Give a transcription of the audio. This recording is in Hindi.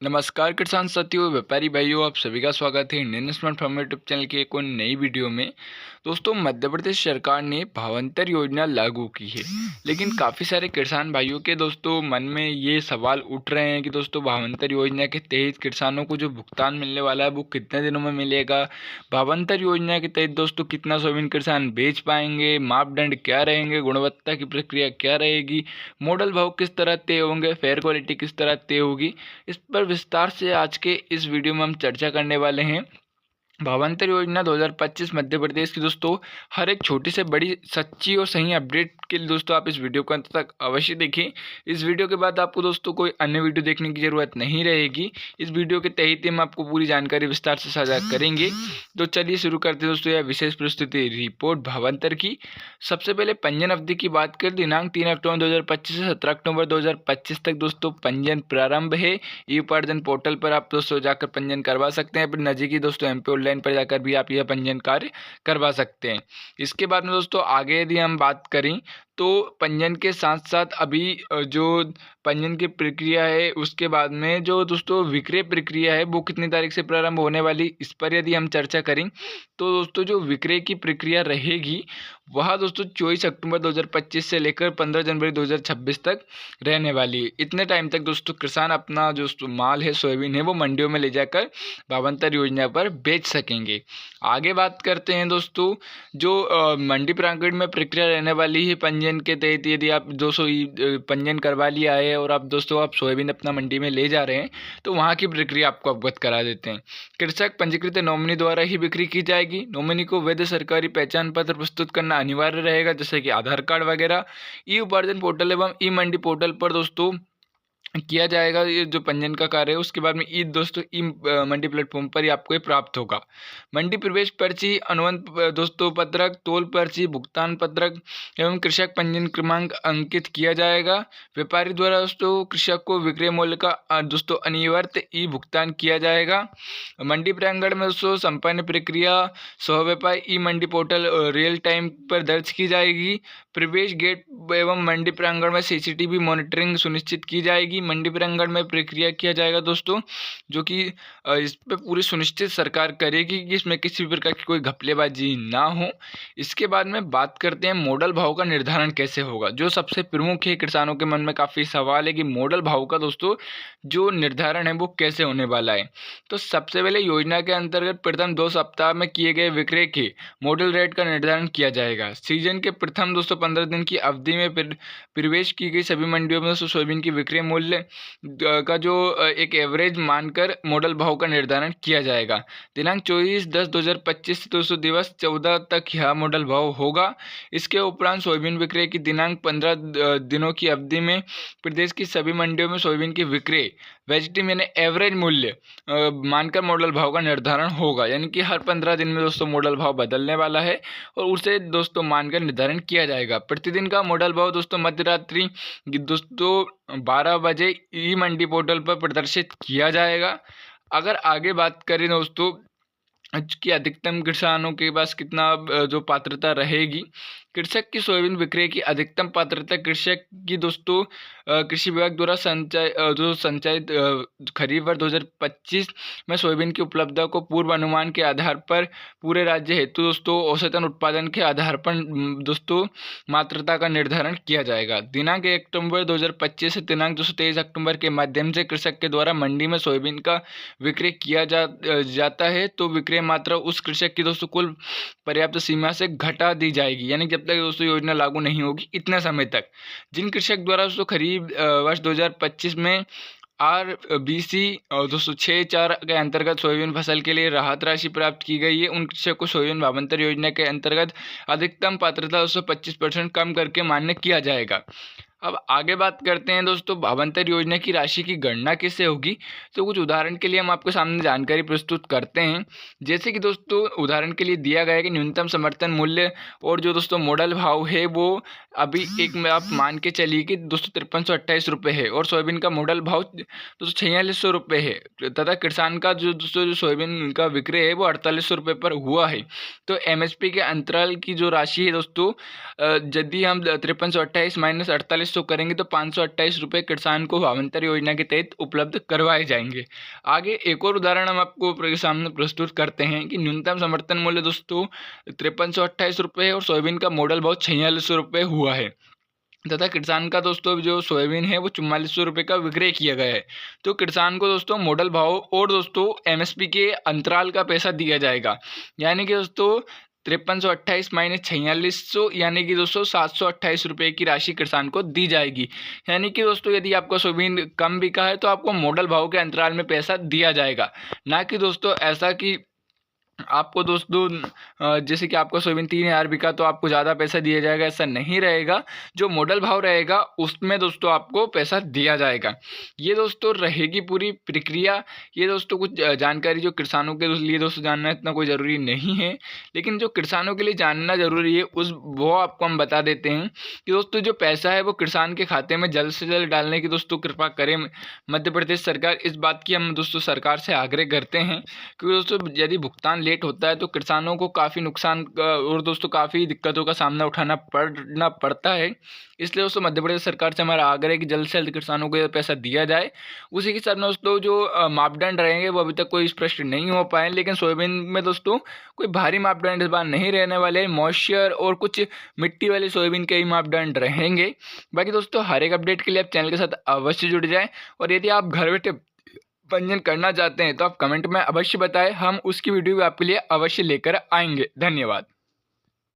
नमस्कार किसान साथियों, व्यापारी भाइयों, आप सभी का स्वागत है Indian smart farmer YouTube channel की एक और नई वीडियो में। दोस्तों, मध्य प्रदेश सरकार ने भावांतर योजना लागू की है, लेकिन काफ़ी सारे किसान भाइयों के दोस्तों मन में ये सवाल उठ रहे हैं कि दोस्तों भावांतर योजना के तहत किसानों को जो भुगतान मिलने वाला है वो कितने दिनों में मिलेगा। भावांतर योजना के तहत दोस्तों कितना सोयाबीन किसान बेच पाएंगे, मापदंड क्या रहेंगे, गुणवत्ता की प्रक्रिया क्या रहेगी, मॉडल भाव किस तरह तय होंगे, फेयर क्वालिटी किस तरह तय होगी। इस पर विस्तार से आज के इस वीडियो में हम चर्चा करने वाले हैं। भावांतर योजना 2025 मध्य प्रदेश की दोस्तों हर एक छोटी से बड़ी सच्ची और सही अपडेट के लिए दोस्तों आप इस वीडियो को अंत तक अवश्य देखें। इस वीडियो के बाद आपको दोस्तों कोई अन्य वीडियो देखने की ज़रूरत नहीं रहेगी। इस वीडियो के तहत हम आपको पूरी जानकारी विस्तार से साझा करेंगे। तो चलिए शुरू करते हैं दोस्तों यह विशेष प्रस्तुति रिपोर्ट भावांतर की। सबसे पहले पंजीयन अवधि की बात करें, दिनांक 3 अक्टूबर 2025 से 17 अक्टूबर 2025 तक दोस्तों पंजीयन प्रारंभ है। ई उपार्जन पोर्टल पर आप दोस्तों जाकर पंजीयन करवा सकते हैं। फिर नज़दीकी दोस्तों एमपी ऑनलाइन पर जाकर भी आप यह पंजीयन कार्य करवा सकते हैं। इसके बाद में दोस्तों आगे यदि हम बात करें तो पंजीयन के साथ साथ अभी जो पंजीयन की प्रक्रिया है उसके बाद में जो दोस्तों विक्रय प्रक्रिया है वो कितनी तारीख से प्रारंभ होने वाली, इस पर यदि हम चर्चा करें तो दोस्तों जो विक्रय की प्रक्रिया रहेगी वह दोस्तों 24 अक्टूबर 2025 से लेकर 15 जनवरी 2026 तक रहने वाली है। इतने टाइम तक दोस्तों किसान अपना जो माल है सोयाबीन है वो मंडियों में ले जाकर भावांतर योजना पर बेच सकेंगे। आगे बात करते हैं दोस्तों जो मंडी प्रांगण में प्रक्रिया रहने वाली है पंजीयन के तहत। यदि आप 200 पंजीयन करवा लिया है और आप दोस्तों आप सोयाबीन अपना मंडी में ले जा रहे हैं तो वहाँ की प्रक्रिया आपको अवगत करा देते हैं। कृषक पंजीकृत नॉमिनी द्वारा ही बिक्री की जाएगी। नॉमिनी को वैध सरकारी पहचान पत्र प्रस्तुत करना अनिवार्य रहेगा, जैसे कि आधार कार्ड वगैरह। ई उपार्जन पोर्टल एवं ई मंडी पोर्टल पर दोस्तों किया जाएगा ये जो पंजीयन का कार्य है। उसके बाद में ई दोस्तों ई मंडी प्लेटफॉर्म पर ही आपको ये प्राप्त होगा। मंडी प्रवेश पर्ची, अनुबंध दोस्तों पत्रक, तोल पर्ची, भुगतान पत्रक एवं कृषक पंजीयन क्रमांक अंकित किया जाएगा। व्यापारी द्वारा दोस्तों कृषक को विक्रय मूल्य का दोस्तों अनिवार्य ई भुगतान किया जाएगा। मंडी प्रांगण में दोस्तों संपन्न प्रक्रिया सह व्यापारी ई मंडी पोर्टल रियल टाइम पर दर्ज की जाएगी। प्रवेश गेट एवं मंडी प्रांगण में सीसीटीवी मॉनिटरिंग सुनिश्चित की जाएगी। मंडी प्रांगण में प्रक्रिया किया जाएगा दोस्तों जो कि इस पे पूरी सुनिश्चित सरकार करेगी कि इसमें किसी भी प्रकार की कोई घपलेबाजी ना हो। इसके बाद में बात करते हैं मॉडल भाव का निर्धारण कैसे होगा, जो सबसे प्रमुख है। किसानों के मन में काफ़ी सवाल है कि मॉडल भाव का दोस्तों जो निर्धारण है वो कैसे होने वाला है। तो सबसे पहले योजना के अंतर्गत प्रथम 2 सप्ताह में किए गए विक्रय के मॉडल रेट का निर्धारण किया जाएगा। सीजन के प्रथम दोस्तों 15 दिन की अवधि में प्रवेश की गई सभी मंडियों में सोयाबीन की विक्रय मूल्य का जो एक एवरेज मानकर मॉडल भाव का निर्धारण किया जाएगा। दिनांक 24/10/2025 से दोस्तों दिवस 14 तक यह मॉडल भाव होगा। इसके उपरांत सोयाबीन विक्रय की दिनांक 15 दिनों की अवधि में प्रदेश की सभी मंडियों में सोयाबीन की विक्रय वेजिटेम यानी एवरेज मूल्य मानकर मॉडल भाव का निर्धारण होगा। यानी कि हर 15 दिन में दोस्तों मॉडल भाव बदलने वाला है और उसे दोस्तों मानकर निर्धारण किया जाएगा। प्रतिदिन का मॉडल भाव दोस्तों मध्य रात्रि दोस्तों 12 बजे ई मंडी पोर्टल पर प्रदर्शित किया जाएगा। अगर आगे बात करें दोस्तों कि अधिकतम किसानों के पास कितना जो पात्रता रहेगी, कृषक की सोयाबीन विक्रय की अधिकतम पात्रता कृषक की दोस्तों कृषि विभाग द्वारा संचालित खरीफ वर्ष 2025 में सोयाबीन की उपलब्धता को पूर्व अनुमान के आधार पर पूरे राज्य हेतु दोस्तों औसतन उत्पादन के आधार पर दोस्तों मात्रता का निर्धारण किया जाएगा। दिनांक 1 अक्टूबर 2025 से दिनांक 23 अक्टूबर के माध्यम से कृषक के द्वारा मंडी में सोयाबीन का विक्रय किया जाता है तो विक्रय मात्रा उस कृषक की दोस्तों कुल पर्याप्त सीमा से घटा दी जाएगी। यानी जब तक दोस्तों योजना लागू नहीं होगी इतने समय तक जिन कृषक द्वारा दोस्तों खरीफ वर्ष 2025 में RBC और 206(4) के अंतर्गत सोयाबीन फसल के लिए राहत राशि प्राप्त की गई है, उन कृषक को सोयाबीन भावांतर योजना के अंतर्गत अधिकतम पात्रता 25% कम करके मान्य किया जाएगा। अब आगे बात करते हैं दोस्तों भावांतर योजना की राशि की गणना कैसे होगी। तो कुछ उदाहरण के लिए हम आपके सामने जानकारी प्रस्तुत करते हैं। जैसे कि दोस्तों उदाहरण के लिए दिया गया है कि न्यूनतम समर्थन मूल्य और जो दोस्तों मॉडल भाव है वो अभी एक में आप मान के चलिए कि दोस्तों 5328 रुपये है और सोयाबीन का मॉडल भाव दोस्तों 4600 रुपये है तथा किसान का जो दोस्तों जो सोयाबीन का विक्रय है वो 4800 रुपये पर हुआ है। तो MSP के अंतराल की जो राशि है दोस्तों यदि हम 5328 - 48 शो करेंगे तो 528 रुपये किसान को भावांतर योजना के तहत उपलब्ध करवाए जाएंगे। आगे एक और उदाहरण हम आपको सामने प्रस्तुत करते हैं कि न्यूनतम समर्थन मूल्य दोस्तों 5328 रुपये और सोयाबीन का मॉडल भाव 4600 रुपये हुआ है तथा किसान का दोस्तों जो सोयाबीन है वो 4400 रुपये का विक्रय किया गया है। तो किसान को दोस्तों मॉडल भाव और दोस्तों एमएसपी के अंतराल का पैसा दिया जाएगा, यानी कि दोस्तों 5328 माइनस 4600 यानी कि दोस्तों 728 रुपये की राशि किसान को दी जाएगी। यानी कि दोस्तों यदि आपका सोयाबीन कम बिका है तो आपको मॉडल भाव के अंतराल में पैसा दिया जाएगा, ना कि दोस्तों ऐसा कि आपको दोस्तों जैसे कि आपका सोयाबीन 3000 बिका तो आपको ज़्यादा पैसा दिया जाएगा, ऐसा नहीं रहेगा। जो मॉडल भाव रहेगा उसमें दोस्तों आपको पैसा दिया जाएगा। ये दोस्तों रहेगी पूरी प्रक्रिया। ये दोस्तों कुछ जानकारी जो किसानों के लिए दोस्तों जानना इतना कोई ज़रूरी नहीं है, लेकिन जो किसानों के लिए जानना ज़रूरी है वो आपको हम बता देते हैं कि दोस्तों जो पैसा है वो किसान के खाते में जल्द से जल्द डालने की दोस्तों कृपा करें मध्य प्रदेश सरकार। इस बात की हम दोस्तों सरकार से आग्रह करते हैं, क्योंकि दोस्तों यदि भुगतान लेट होता है तो किसानों को काफ़ी नुकसान और दोस्तों काफ़ी दिक्कतों का सामना उठाना पड़ता है। इसलिए दोस्तों मध्य प्रदेश सरकार से हमारा आग्रह है कि जल्द से जल्द किसानों को यह पैसा दिया जाए। उसी के साथ में दोस्तों जो मापदंड रहेंगे वो अभी तक कोई स्पष्ट नहीं हो पाए, लेकिन सोयाबीन में दोस्तों कोई भारी मापदंड इस बार नहीं रहने वाले। मॉइस्चर और कुछ मिट्टी वाली सोयाबीन के ही मापदंड रहेंगे। बाकी दोस्तों हर एक अपडेट के लिए आप चैनल के साथ अवश्य जुड़ जाएं, और यदि आप घर बैठे पंजीयन करना चाहते हैं तो आप कमेंट में अवश्य बताएं, हम उसकी वीडियो भी आपके लिए अवश्य लेकर आएंगे। धन्यवाद।